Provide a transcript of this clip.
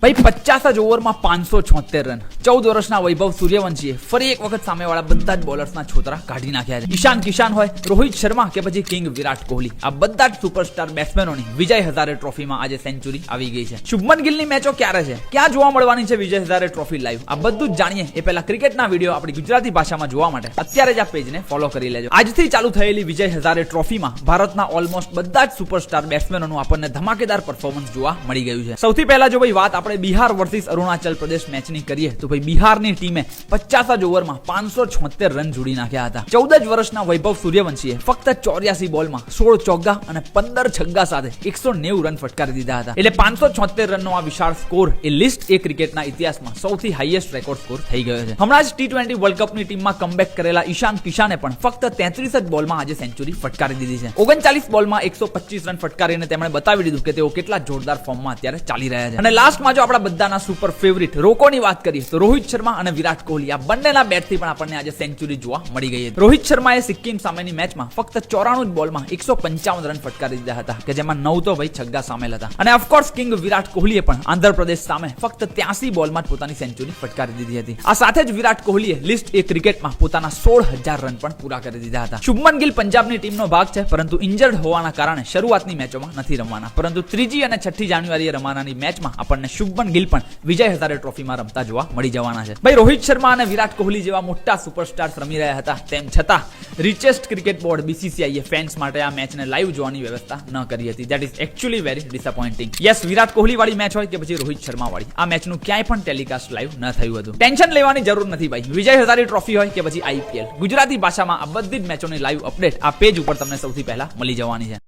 ભાઈ 50 જ ઓવરમાં 576 રન 14 વર્ષના વૈભવ સૂર્યવંશીએ ફરી એક વખત સામેવાળા બધા જ બોલર્સના છોતરા કાઢી નાખ્યા છે. ઈશાન કિશાન હોય, રોહિત શર્મા કે પછી કિંગ વિરાટ કોહલી, આ બધા જ સુપરસ્ટાર બેટ્સમેનોની વિજય હઝારે ટ્રોફીમાં આજે સેન્ચુરી આવી ગઈ છે. શુભમન ગિલની મેચો ક્યારે છે, ક્યાં જોવા મળવાની છે વિજય હઝારે ટ્રોફી લાઈવ, આ બધું જ જાણીએ એ પહેલા ક્રિકેટના વિડીયો આપણી ગુજરાતી ભાષામાં જોવા માટે અત્યારે જ આ પેજને ફોલો કરી લેજો. આજથી ચાલુ થયેલી વિજય હઝારે ટ્રોફીમાં ભારતના ઓલમોસ્ટ બધા જ સુપરસ્ટાર બેટ્સમેનોનું આપણને ધમાકેદાર પરફોર્મન્સ જોવા મળી ગયું છે. સૌથી પહેલા જો ભાઈ વાત આપણે બિહાર વર્સિસ અરુણાચલ પ્રદેશ મેચની કરીએ તો ભાઈ બિહારની ટીમે 50 જ ઓવરમાં 576 રન જોડી નાખ્યા હતા. 14 જ વર્ષના વૈભવ સૂર્યવંશીએ ફક્ત 84 બોલમાં 16 ચોગ્ગા અને 15 છગ્ગા સાથે 190 રન ફટકારી દીધા હતા. એટલે 576 રનનો આ વિશાળ સ્કોર એ લિસ્ટ એ ક્રિકેટના ઇતિહાસમાં સૌથી હાઈએસ્ટ રેકોર્ડ સ્કોર થઈ ગયો છે. હમણાં જ T20 વર્લ્ડ કપની ટીમમાં કમબેક કરેલા ઈશાન કિશાને પણ ફક્ત 33 જ બોલમાં આજે સેન્ચુરી ફટકારી દીધી છે. 39 બોલમાં 125 રન ફટકારીને તેમણે બતાવી દીધું કે તેઓ કેટલા જોરદાર ફોર્મમાં અત્યારે ચાલી રહ્યા છે. અને લાસ્ટમાં જો આપણા બધાના સુપર ફેવરિટ રોકોની વાત કરીએ તો રોહિત શર્મા અને વિરાટ કોહલી આ બંનેના બેટથી પણ આપણને આજે સેન્ચુરી જોવા મળી ગઈ હતી. રોહિત શર્માએ સિક્કિમ સામેની મેચમાં ફક્ત 94 જ બોલમાં 155 રન ફટકારી દીધા હતા કે જેમાં 9 તો ભાઈ છગ્ગા સામેલ હતા. અને ઓફકોર્સ કિંગ વિરાટ કોહલીએ પણ આંધ્રપ્રદેશ સામે ફક્ત 83 બોલમાં જ પોતાની સેન્ચુરી ફટકારી દીધી હતી. આ સાથે જ વિરાટ કોહલીએ લિસ્ટ એ ક્રિકેટમાં પોતાના 16,000 રન પણ પૂરા કરી દીધા હતા. શુભમન ગિલ પંજાબની ટીમનો ભાગ છે, પરંતુ ઇન્જર્ડ હોવાના કારણે શરૂઆતની મેચોમાં નથી રમવાના. પરંતુ 3જી અને 6ઠી જાન્યુઆરીએ રમવાનાની મેચમાં આપણને શુભમન ગિલ પણ વિજય હઝારે ટ્રોફીમાં રમતા જોવા મળી જવાના છે. ભાઈ રોહિત શર્મા અને વિરાટ કોહલી જેવા મોટા સુપરસ્ટાર્સ રમી રહ્યા હતા, તેમ છતાં રિચેસ્ટ ક્રિકેટ બોર્ડ BCCI એ ફેન્સ માટે આ મેચને લાઈવ જોવાની વ્યવસ્થા ન કરી હતી. That is actually very disappointing. Yes, Virat Kohli વાળી મેચ હોય કે પછી રોહિત શર્મા વાળી, આ મેચનું ક્યાંય પણ ટેલિકાસ્ટ લાઈવ ન થયું હતું. ટેન્શન લેવાની જરૂર નથી ભાઈ, વિજય હઝારે ટ્રોફી હોય કે પછી IPL, ગુજરાતી ભાષામાં આ બધી જ મેચોની લાઈવ અપડેટ આ પેજ ઉપર તમને સૌથી પહેલા મળી જવાની છે.